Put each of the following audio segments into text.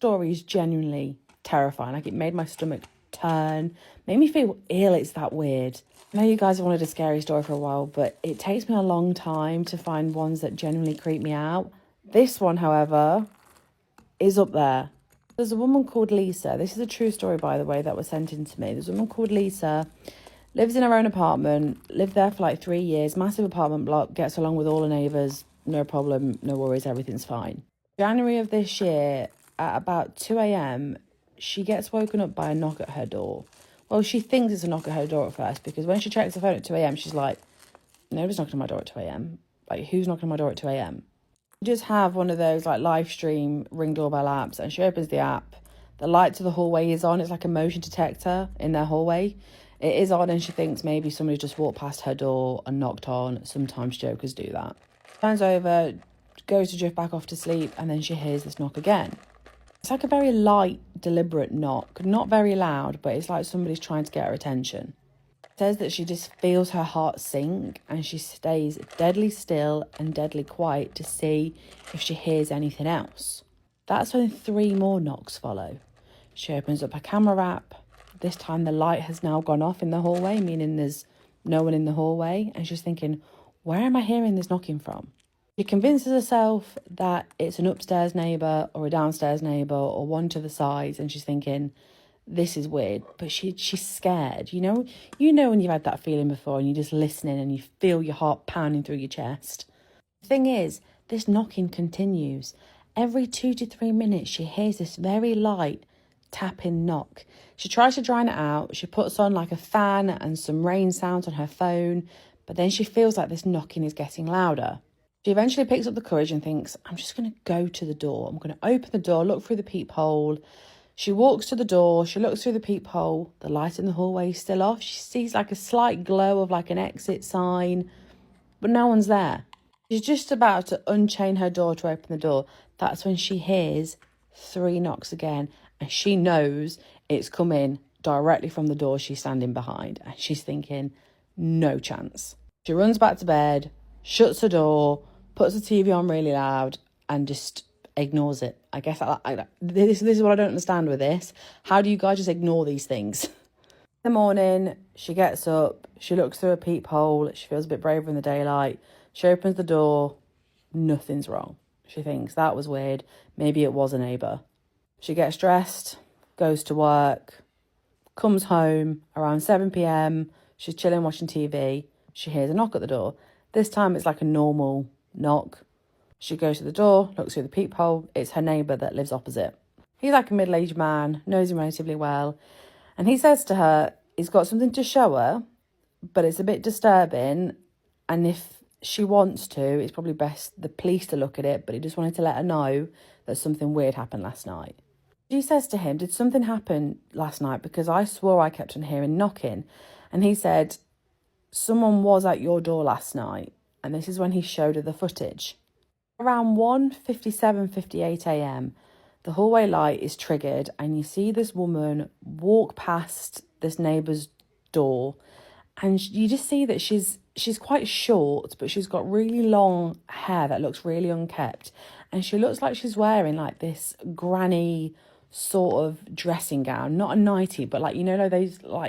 story is genuinely terrifying. Like, it made my stomach turn, made me feel ill. It's that weird. I know you guys have wanted a scary story for a while, but it takes me a long time to find ones that genuinely creep me out. This one, however, is up there. There's a woman called Lisa. This is a true story, by the way, that was sent in to me. There's a woman called Lisa, lives in her own apartment, lived there for like 3 years, massive apartment block, gets along with all her neighbours, no problem, no worries, everything's fine. January of this year, at about 2 a.m, she gets woken up by a knock at her door. Well, she thinks it's a knock at her door at first, because when she checks her phone at 2 a.m, she's like, nobody's knocking on my door at 2 a.m. Like, who's knocking on my door at 2 a.m? Just have one of those like live stream Ring doorbell apps, and she opens the app. The light to the hallway is on. It's like a motion detector in their hallway. It is on, and she thinks maybe somebody just walked past her door and knocked on. Sometimes jokers do that. Turns over, goes to drift back off to sleep, and then she hears this knock again. It's like a very light, deliberate knock. Not very loud, but it's like somebody's trying to get her attention. Says that she just feels her heart sink, and she stays deadly still and deadly quiet to see if she hears anything else. That's when 3 more knocks follow. She opens up her camera app. This time the light has now gone off in the hallway, meaning there's no one in the hallway, and she's thinking, where am I hearing this knocking from? She convinces herself that it's an upstairs neighbour or a downstairs neighbour or one to the sides, and she's thinking, this is weird, but she's scared. You know when you've had that feeling before and you're just listening and you feel your heart pounding through your chest. The thing is, this knocking continues. Every 2 to 3 minutes, she hears this very light tapping knock. She tries to drown it out. She puts on like a fan and some rain sounds on her phone, but then she feels like this knocking is getting louder. She eventually picks up the courage and thinks, I'm just going to go to the door. I'm going to open the door, look through the peephole. She walks to the door, she looks through the peephole, the light in the hallway is still off. She sees like a slight glow of like an exit sign, but no one's there. She's just about to unchain her door to open the door. That's when she hears 3 knocks again, and she knows it's coming directly from the door she's standing behind. And she's thinking, no chance. She runs back to bed, shuts her door, puts the TV on really loud, and just ignores it. I guess this is what I don't understand with this. How do you guys just ignore these things? In the morning, she gets up, she looks through a peephole, she feels a bit braver in the daylight. She opens the door, nothing's wrong. She thinks, that was weird, maybe it was a neighbour. She gets dressed, goes to work, comes home around 7 p.m, she's chilling watching TV, she hears a knock at the door. This time it's like a normal knock. She goes to the door, looks through the peephole. It's her neighbour that lives opposite. He's like a middle-aged man, knows him relatively well. And he says to her, he's got something to show her, but it's a bit disturbing. And if she wants to, it's probably best the police to look at it. But he just wanted to let her know that something weird happened last night. She says to him, did something happen last night? Because I swore I kept on hearing knocking. And he said, someone was at your door last night. And this is when he showed her the footage. Around 1:57-58 a.m, the hallway light is triggered and you see this woman walk past this neighbour's door, and you just see that she's quite short, but she's got really long hair that looks really unkept, and she looks like she's wearing like this granny sort of dressing gown, not a nightie, but like,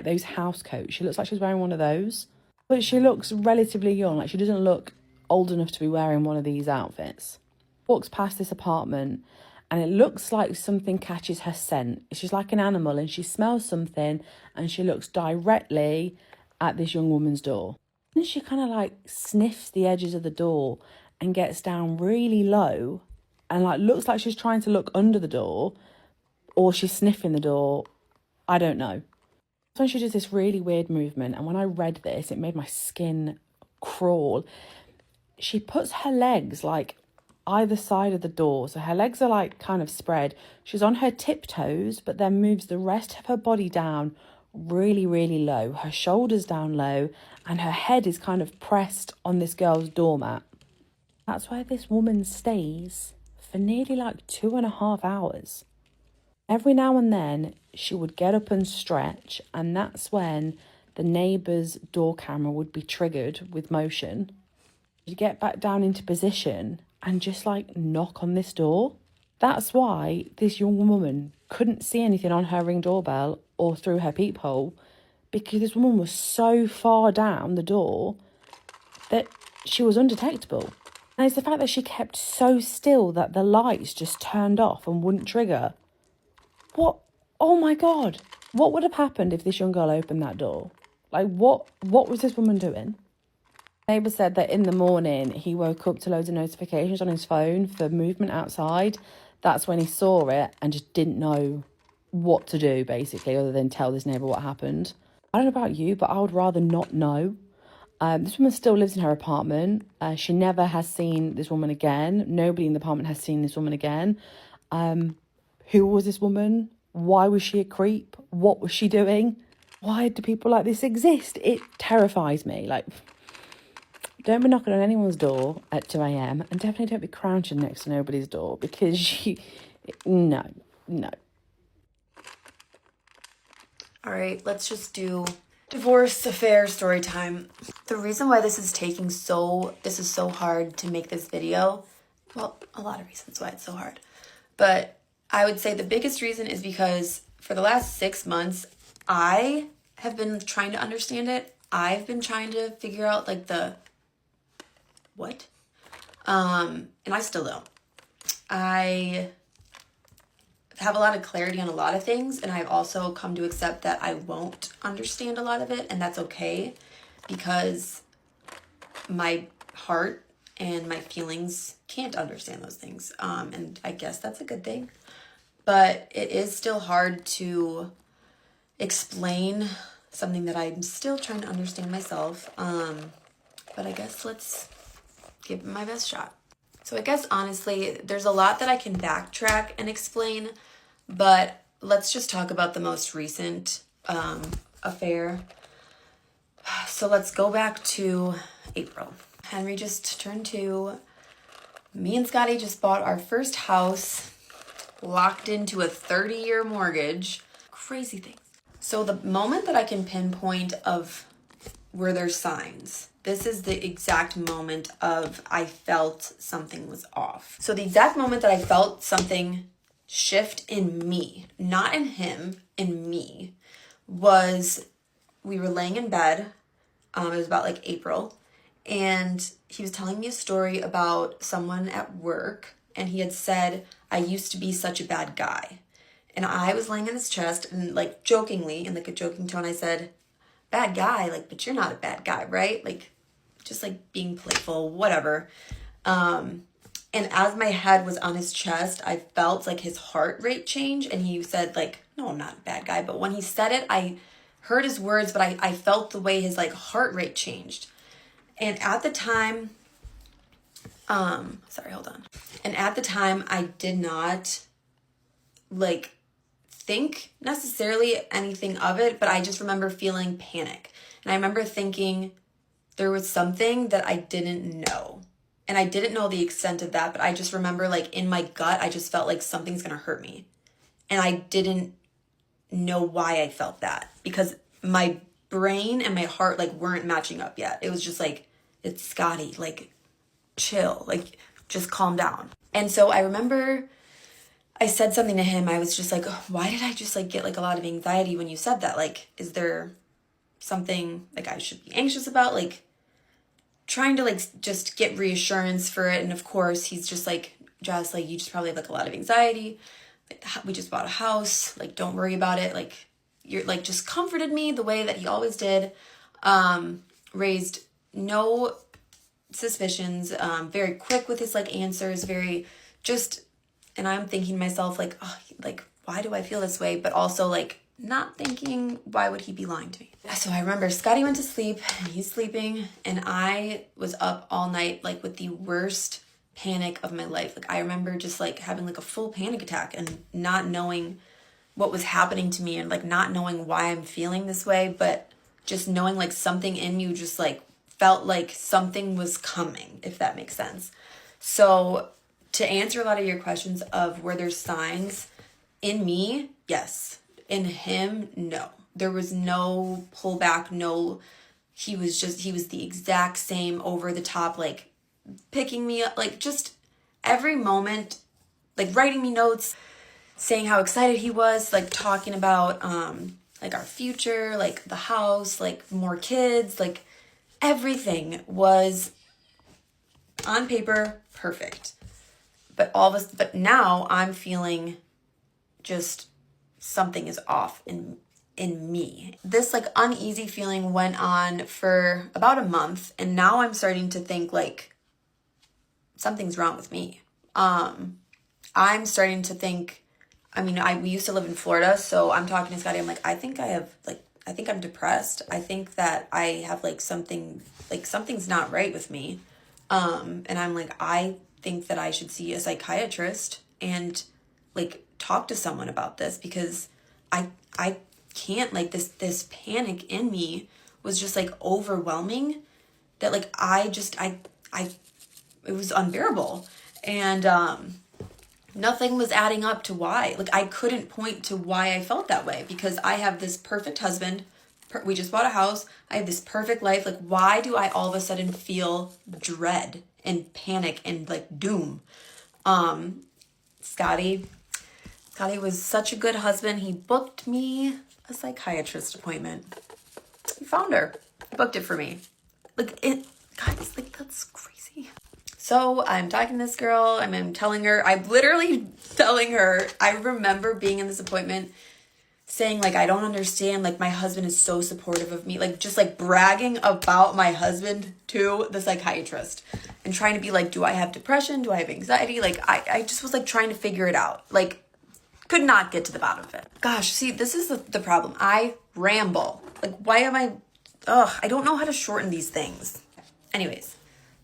those house coats. She looks like she's wearing one of those, but she looks relatively young. Like, she doesn't look old enough to be wearing one of these outfits. Walks past this apartment and it looks like something catches her scent. She's like an animal and she smells something and she looks directly at this young woman's door. And she kind of like sniffs the edges of the door and gets down really low and like looks like she's trying to look under the door, or she's sniffing the door. I don't know. So she does this really weird movement, and when I read this, it made my skin crawl. She puts her legs like either side of the door. So her legs are like kind of spread. She's on her tiptoes, but then moves the rest of her body down really, really low. Her shoulders down low, and her head is kind of pressed on this girl's doormat. That's where this woman stays for nearly like 2.5 hours. Every now and then she would get up and stretch, and that's when the neighbour's door camera would be triggered with motion. She'd get back down into position and just like knock on this door. That's why this young woman couldn't see anything on her Ring doorbell or through her peephole, because this woman was so far down the door that she was undetectable. And it's the fact that she kept so still that the lights just turned off and wouldn't trigger. What? Oh my God. What would have happened if this young girl opened that door? Like, what was this woman doing? Neighbour said that in the morning he woke up to loads of notifications on his phone for movement outside. That's when he saw it and just didn't know what to do, basically, other than tell this neighbour what happened. I don't know about you, but I would rather not know. This woman still lives in her apartment. She never has seen this woman again. Nobody in the apartment has seen this woman again. Who was this woman? Why was she a creep? What was she doing? Why do people like this exist? It terrifies me. Like, don't be knocking on anyone's door at 2 a.m. and definitely don't be crouching next to nobody's door, because no. All right, let's just do divorce affair story time. The reason why this is so hard to make this video, well, a lot of reasons why it's so hard, but I would say the biggest reason is because for the last 6 months, I have been trying to understand it. I've been trying to figure out like the what, and I still don't. I have a lot of clarity on a lot of things, and I've also come to accept that I won't understand a lot of it, and that's okay, because my heart and my feelings can't understand those things, and I guess that's a good thing. But it is still hard to explain something that I'm still trying to understand myself, but I guess let's give it my best shot. So I guess honestly, there's a lot that I can backtrack and explain, but let's just talk about the most recent affair. So let's go back to April. Henry just turned 2. Me and Scotty just bought our first house, locked into a 30-year mortgage. Crazy things. So the moment that I can pinpoint of where there's signs, this is the exact moment of I felt something was off. So the exact moment that I felt something shift in me, not in him, in me, was we were laying in bed. It was about like April, and he was telling me a story about someone at work, and he had said, I used to be such a bad guy. And I was laying on his chest, and like jokingly, in like a joking tone, I said, bad guy, like, but you're not a bad guy, right? Like, just like being playful, whatever. And as my head was on his chest, I felt like his heart rate change, and he said like, no, I'm not a bad guy. But when he said it, I heard his words, but I felt the way his like heart rate changed. And at the time, And at the time, I did not like think necessarily anything of it, but I just remember feeling panic. And I remember thinking there was something that I didn't know. And I didn't know the extent of that, but I just remember like in my gut, I just felt like something's going to hurt me. And I didn't know why I felt that, because my brain and my heart like weren't matching up yet. It was just like, it's Scotty, like chill, like just calm down. And so I remember I said something to him. I was just like, oh, why did I just like get like a lot of anxiety when you said that? Like, is there something like I should be anxious about? Like trying to like just get reassurance for it. And of course he's just like, Jess, like you just probably have like a lot of anxiety. Like, we just bought a house. Like, don't worry about it. Like you're like, just comforted me the way that he always did. Raised no suspicions, very quick with his like answers, very just, and I'm thinking to myself like, oh, like why do I feel this way? But also like not thinking, why would he be lying to me? So I remember Scotty went to sleep and he's sleeping, and I was up all night like with the worst panic of my life. Like I remember just like having like a full panic attack and not knowing what was happening to me, and like not knowing why I'm feeling this way, but just knowing like something in you just like felt like something was coming, if that makes sense. So to answer a lot of your questions of were there signs in me, yes. In him, no. There was no pullback, no, he was the exact same over the top, like picking me up, like just every moment, like writing me notes, saying how excited he was, like talking about like our future, like the house, like more kids, like everything was on paper perfect. But now I'm feeling just something is off in me. This like uneasy feeling went on for about a month, and now I'm starting to think like something's wrong with me. I'm starting to think, I mean, we used to live in Florida, so I'm talking to Scotty. I'm like, I think I'm depressed. I think that I have like something's not right with me. And I'm like, I think that I should see a psychiatrist and like talk to someone about this, because I can't, like, this panic in me was just like overwhelming, that like it was unbearable. And nothing was adding up to why. Like, I couldn't point to why I felt that way, because I have this perfect husband. We just bought a house. I have this perfect life. Like, why do I all of a sudden feel dread and panic and like doom? Scotty was such a good husband. He booked me a psychiatrist appointment. He found her. He booked it for me. Guys, like, that's crazy. So I'm talking to this girl, and I'm literally telling her, I remember being in this appointment saying, like, I don't understand, like, my husband is so supportive of me, like, just like bragging about my husband to the psychiatrist, and trying to be like, do I have depression? Do I have anxiety? Like, I just was like trying to figure it out. Like, could not get to the bottom of it. Gosh, see, this is the problem. I ramble. Like, why am I don't know how to shorten these things. Anyways,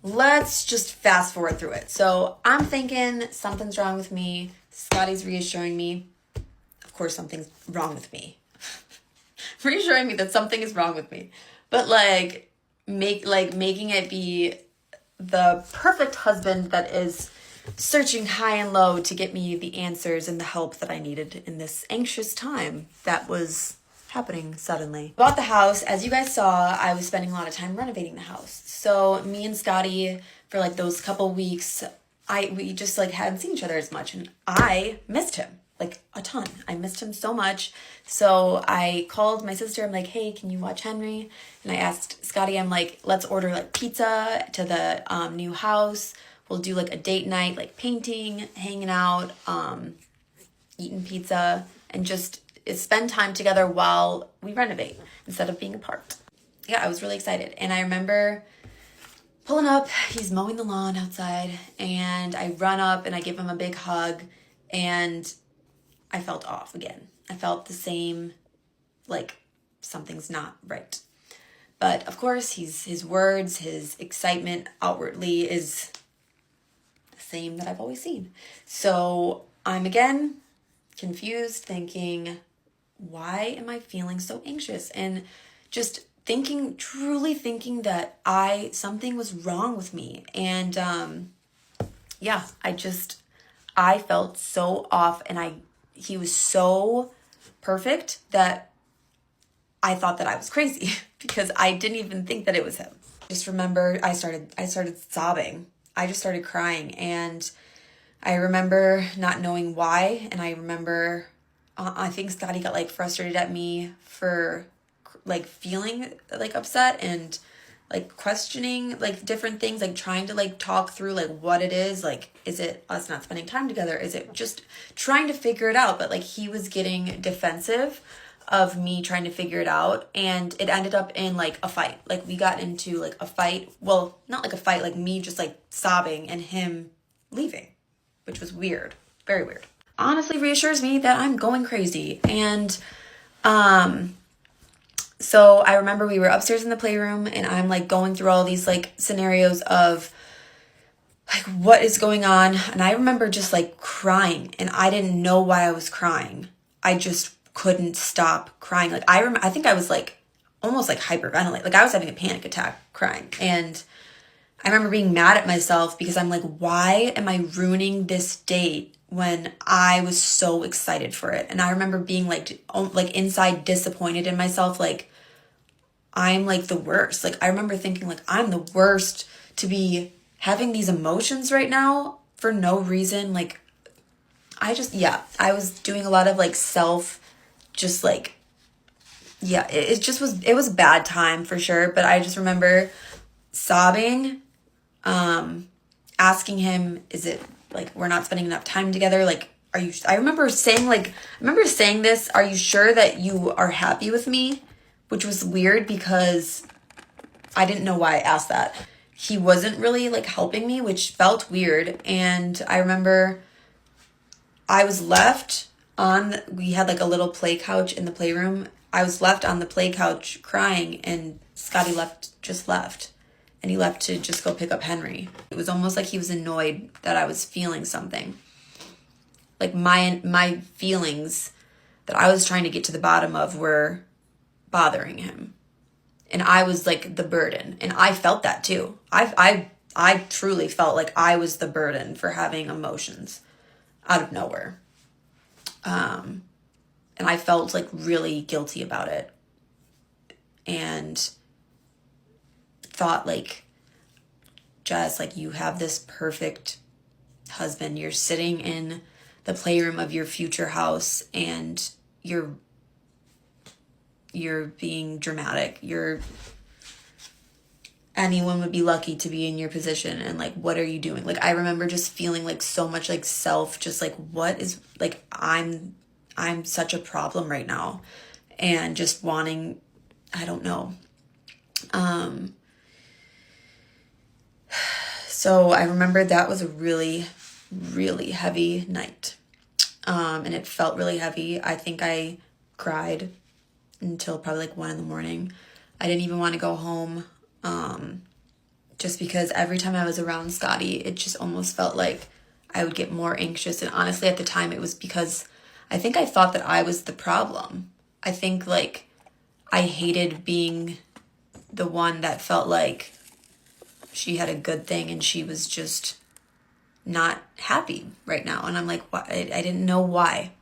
let's just fast forward through it. So I'm thinking something's wrong with me. Scotty's reassuring me. Of course, something's wrong with me. Reassuring me that something is wrong with me. But like, making it be the perfect husband that is searching high and low to get me the answers and the help that I needed in this anxious time that was happening suddenly. Bought the house. As you guys saw, I was spending a lot of time renovating the house. So me and Scotty, for like those couple weeks, we just like hadn't seen each other as much, and I missed him like a ton. I missed him so much. So I called my sister. I'm like, hey, can you watch Henry? And I asked Scotty, I'm like, let's order like pizza to the new house. We'll do like a date night, like painting, hanging out, eating pizza, and just spend time together while we renovate instead of being apart. Yeah, I was really excited. And I remember pulling up, he's mowing the lawn outside, and I run up and I give him a big hug, and I felt off again. I felt the same, like something's not right. But of course, his words, his excitement outwardly is same that I've always seen. So I'm again confused, thinking, why am I feeling so anxious? And just truly thinking that something was wrong with me. And yeah, I felt so off, and he was so perfect that I thought that I was crazy because I didn't even think that it was him. Just remember, I started sobbing. I just started crying, and I remember not knowing why. And I remember, I think Scotty got like frustrated at me for like feeling like upset and like questioning like different things, like trying to like talk through like what it is. Like, is it us not spending time together? Is it just trying to figure it out? But like, he was getting defensive of me trying to figure it out, and it ended up in like a fight. Like, we got into like a fight. Well, not like a fight, like me just like sobbing and him leaving, which was weird. Very weird. Honestly reassures me that I'm going crazy. And so I remember we were upstairs in the playroom, and I'm like going through all these like scenarios of like what is going on. And I remember just like crying, and I didn't know why I was crying. I just couldn't stop crying. Like, I think I was like almost like hyperventilate. Like, I was having a panic attack crying. And I remember being mad at myself because I'm like, why am I ruining this date when I was so excited for it? And I remember being like inside disappointed in myself. Like, I'm like the worst. Like, I remember thinking like, I'm the worst to be having these emotions right now for no reason. Like, I was doing a lot of like self, just like, yeah, it was a bad time for sure. But I just remember sobbing, asking him, is it like we're not spending enough time together? Like, I remember saying this, are you sure that you are happy with me? Which was weird because I didn't know why I asked that. He wasn't really like helping me, which felt weird. And I remember I was left we had like a little play couch in the playroom. I was left on the play couch crying, and Scotty just left. And he left to just go pick up Henry. It was almost like he was annoyed that I was feeling something. Like my feelings that I was trying to get to the bottom of were bothering him. And I was like the burden. And I felt that too. I truly felt like I was the burden for having emotions out of nowhere. And I felt like really guilty about it. And thought like, Jess, like you have this perfect husband. You're sitting in the playroom of your future house and you're being dramatic. Anyone would be lucky to be in your position, and like, what are you doing? Like, I remember just feeling like so much like self, just like, what is, like, I'm such a problem right now, and just wanting, I don't know. So I remember that was a really, really heavy night. And it felt really heavy. I think I cried until probably like 1 a.m. I didn't even want to go home. Just because every time I was around Scotty, it just almost felt like I would get more anxious. And honestly, at the time, it was because I think I thought that I was the problem. I think like I hated being the one that felt like she had a good thing and she was just not happy right now. And I'm like, why? I didn't know why.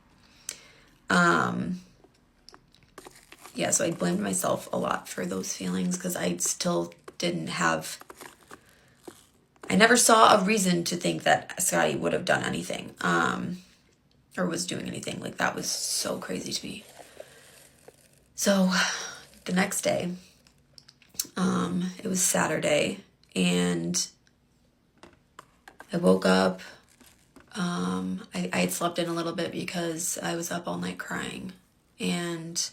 Yeah, so I blamed myself a lot for those feelings because I still didn't have, I never saw a reason to think that Scotty would have done anything, or was doing anything. Like, that was so crazy to me. So the next day, it was Saturday, and I woke up. I had slept in a little bit because I was up all night crying, and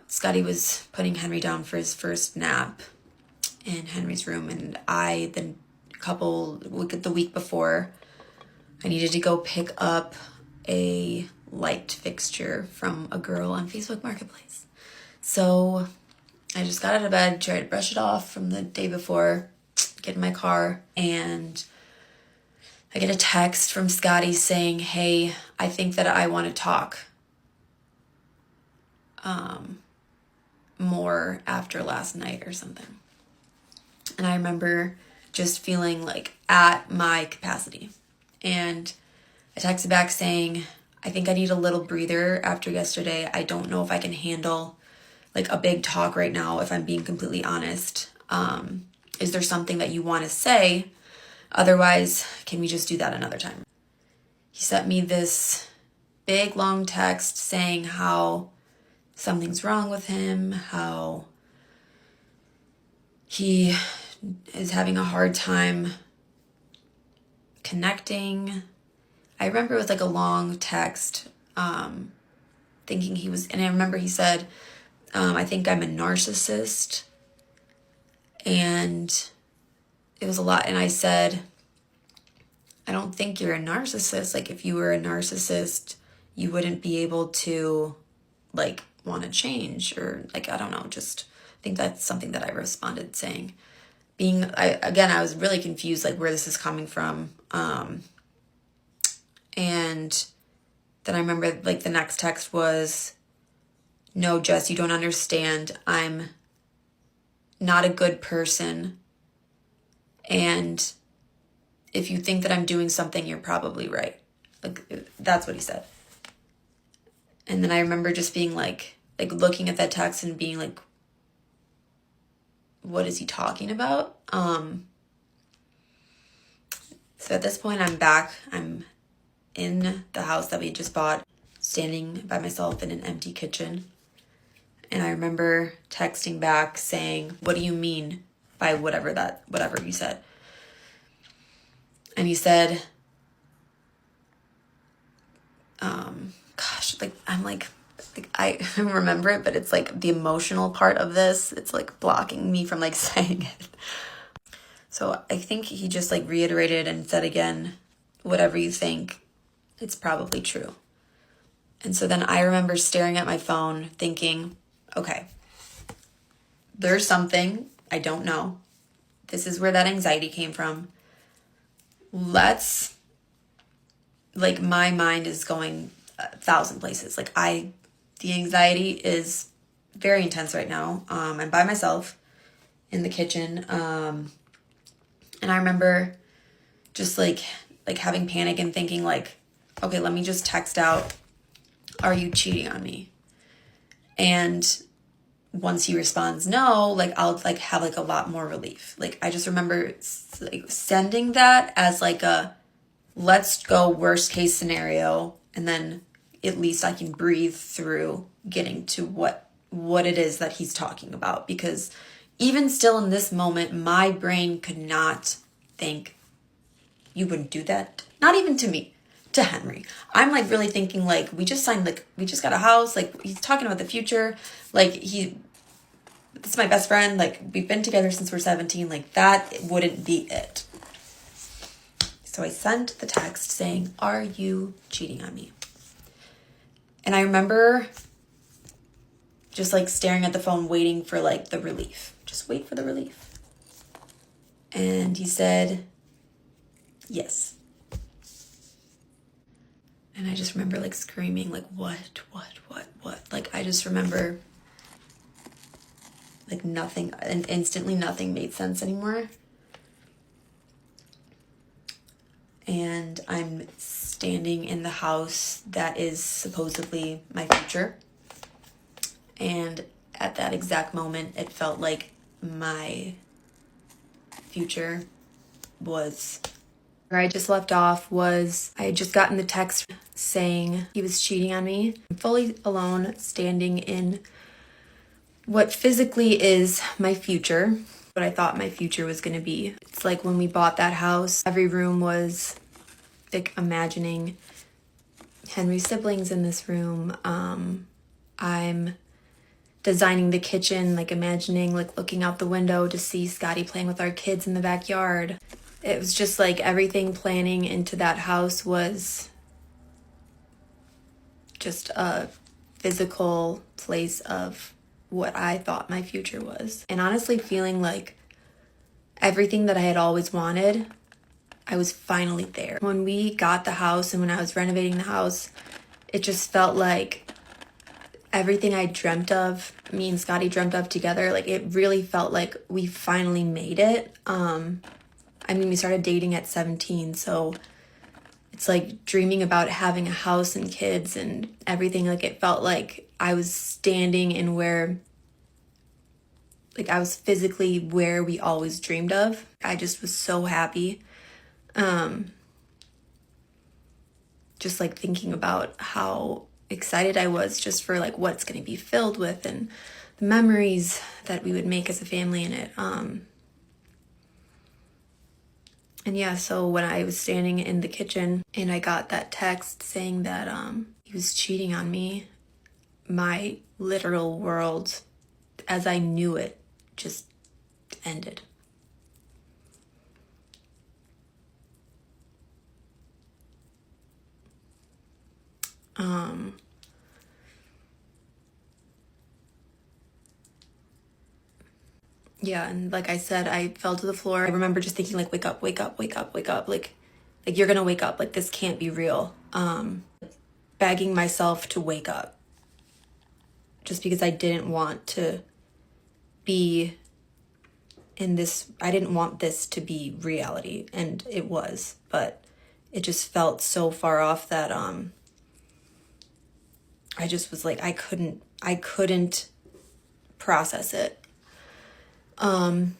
Scotty was putting Henry down for his first nap in Henry's room, and the week before, I needed to go pick up a light fixture from a girl on Facebook Marketplace. So I just got out of bed, tried to brush it off from the day before, get in my car, and I get a text from Scotty saying, hey, I think that I want to talk more after last night or something. And I remember just feeling like at my capacity. And I texted back saying, I think I need a little breather after yesterday. I don't know if I can handle like a big talk right now, if I'm being completely honest. Is there something that you want to say? Otherwise, can we just do that another time? He sent me this big long text saying how something's wrong with him, how he is having a hard time connecting. I remember it was like a long text, thinking and I remember he said, I think I'm a narcissist, and it was a lot. And I said, I don't think you're a narcissist. Like, if you were a narcissist, you wouldn't be able to like want to change, or like, I don't know, just think that's something that I responded saying. I was really confused, like, where this is coming from. And then I remember like the next text was, no, Jess, you don't understand. I'm not a good person. And if you think that I'm doing something, you're probably right. Like, that's what he said. And then I remember just being like looking at that text and being like, what is he talking about? So at this point, I'm back. I'm in the house that we just bought, standing by myself in an empty kitchen. And I remember texting back saying, "What do you mean by whatever you said?" And he said, I remember it, but it's like the emotional part of this, it's like blocking me from like saying it. So I think he just like reiterated and said again, "Whatever you think, it's probably true." And so then I remember staring at my phone thinking, okay, there's something I don't know. This is where that anxiety came from. My mind is going 1,000 places. The anxiety is very intense right now. I'm by myself in the kitchen. And I remember just like having panic and thinking like, okay, let me just text out, "Are you cheating on me?" And once he responds no, I'll have a lot more relief. I just remember sending that as a let's go worst case scenario, and then at least I can breathe through getting to what it is that he's talking about. Because even still in this moment, my brain could not think, "You wouldn't do that." Not even to me, to Henry. I'm really thinking we just signed, we just got a house. He's talking about the future. This is my best friend. We've been together since we're 17. That wouldn't be it. So I sent the text saying, "Are you cheating on me?" And I remember just staring at the phone, waiting for the relief. Just wait for the relief. And he said, "Yes." And I just remember screaming, what? I just remember nothing, and instantly nothing made sense anymore. And I'm standing in the house that is supposedly my future. And at that exact moment, it felt like my future was... Where I just left off was I had just gotten the text saying he was cheating on me. I'm fully alone, standing in what physically is my future, what I thought my future was going to be. It's like when we bought that house, every room was imagining Henry's siblings in this room. I'm designing the kitchen, imagining looking out the window to see Scotty playing with our kids in the backyard. It was just everything planning into that house was just a physical place of what I thought my future was. And honestly feeling everything that I had always wanted, I was finally there. When we got the house and when I was renovating the house, it just felt like everything I dreamt of, me and Scotty dreamt of together, it really felt like we finally made it. We started dating at 17, so it's dreaming about having a house and kids and everything. It felt like I was standing in where, I was physically where we always dreamed of. I just was so happy. Just thinking about how excited I was just for what's going to be filled with and the memories that we would make as a family in it. And yeah, so when I was standing in the kitchen and I got that text saying that he was cheating on me, my literal world, as I knew it, just ended. Yeah, and like I said, I fell to the floor. I remember just thinking wake up, wake up, wake up, wake up. You're gonna wake up. This can't be real. Begging myself to wake up. Just because I didn't want to be in this, I didn't want this to be reality, and it was, but it just felt so far off that I just was I couldn't process it. And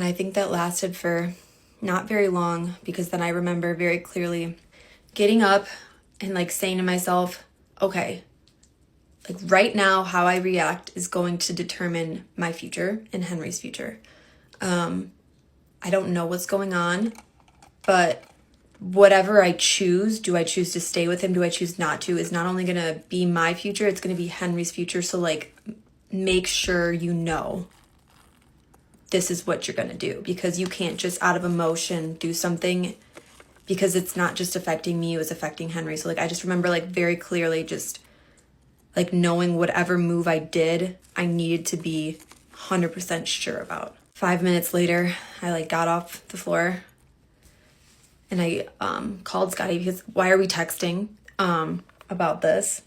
I think that lasted for not very long, because then I remember very clearly getting up and like saying to myself, okay, like right now how I react is going to determine my future and Henry's future. I don't know what's going on, but whatever I choose, do I choose to stay with him? Do I choose not to? Is not only going to be my future, it's going to be Henry's future. So like, make sure you know this is what you're going to do, because you can't just out of emotion do something, because it's not just affecting me, it was affecting Henry. So like, I just remember like very clearly just like knowing whatever move I did, I needed to be 100% sure about. 5 minutes later, I like got off the floor and I called Scotty, because why are we texting about this?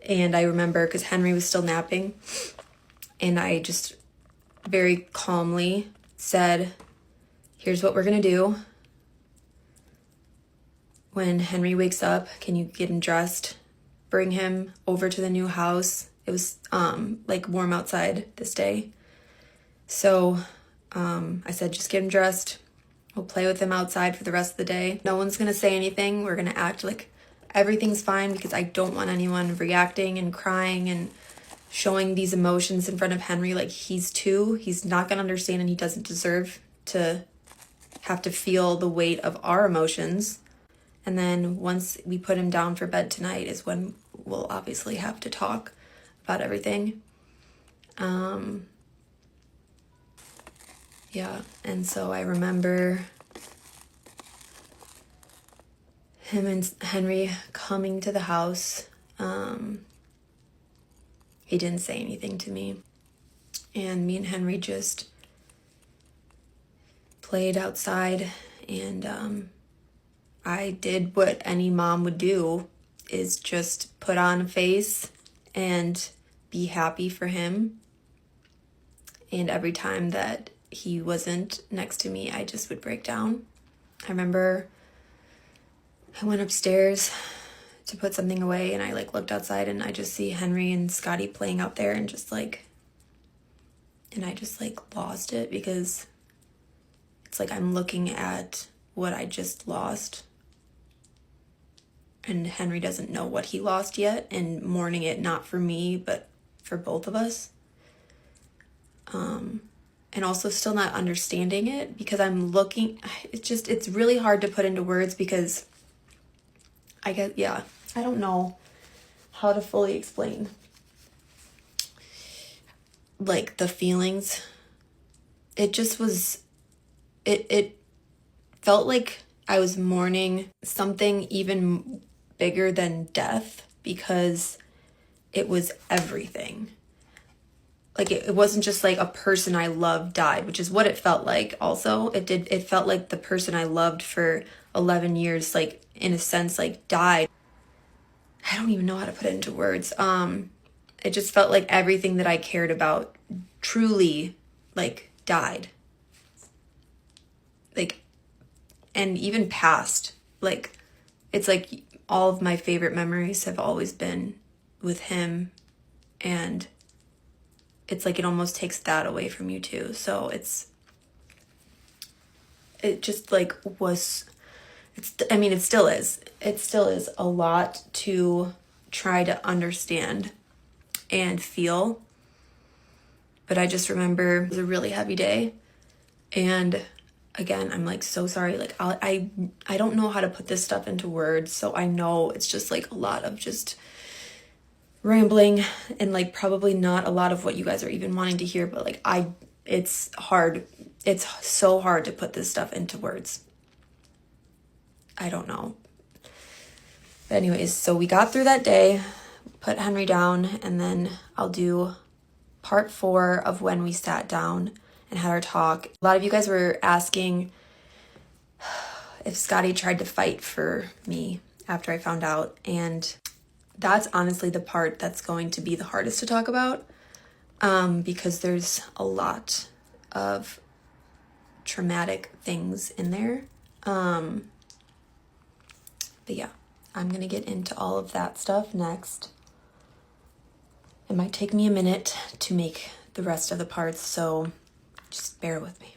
And I remember because Henry was still napping, and I just very calmly said, here's what we're gonna do. When Henry wakes up, can you get him dressed? Bring him over to the new house. It was like warm outside this day. So I said, just get him dressed. We'll play with him outside for the rest of the day. No one's gonna say anything. We're gonna act like everything's fine, because I don't want anyone reacting and crying and showing these emotions in front of Henry. Like, he's two, he's not gonna understand, and he doesn't deserve to have to feel the weight of our emotions. And then once we put him down for bed tonight is when we'll obviously have to talk about everything. Yeah, and so I remember him and Henry coming to the house. He didn't say anything to me. And me and Henry just played outside, and I did what any mom would do, is just put on a face and be happy for him. And every time that he wasn't next to me, I just would break down. I remember I went upstairs to put something away, and I like looked outside, and I just see Henry and Scotty playing out there, and just like, and I just like lost it, because it's like I'm looking at what I just lost, and Henry doesn't know what he lost yet, and mourning it, not for me, but for both of us. And also still not understanding it, because I'm looking, it's really hard to put into words, because I guess, yeah, I don't know how to fully explain like the feelings. It just was, it felt like I was mourning something even bigger than death, because it was everything. Like, it wasn't just like a person I loved died, which is what it felt like also. It felt like the person I loved for 11 years, like, in a sense, like, died. I don't even know how to put it into words. It just felt like everything that I cared about truly, like, died. Like, and even past, like, it's like all of my favorite memories have always been with him, and it's like it almost takes that away from you too. So it just like was, I mean, it still is a lot to try to understand and feel. But I just remember it was a really heavy day. And again, I'm like so sorry. Like, I don't know how to put this stuff into words. So I know it's just like a lot of just rambling, and like probably not a lot of what you guys are even wanting to hear, but like it's hard. It's so hard to put this stuff into words. I don't know. But anyways, so we got through that day, put Henry down, and then I'll do part 4 of when we sat down and had our talk. A lot of you guys were asking if Scotty tried to fight for me after I found out, and that's honestly the part that's going to be the hardest to talk about, because there's a lot of traumatic things in there. But yeah, I'm gonna get into all of that stuff next. It might take me a minute to make the rest of the parts, so just bear with me.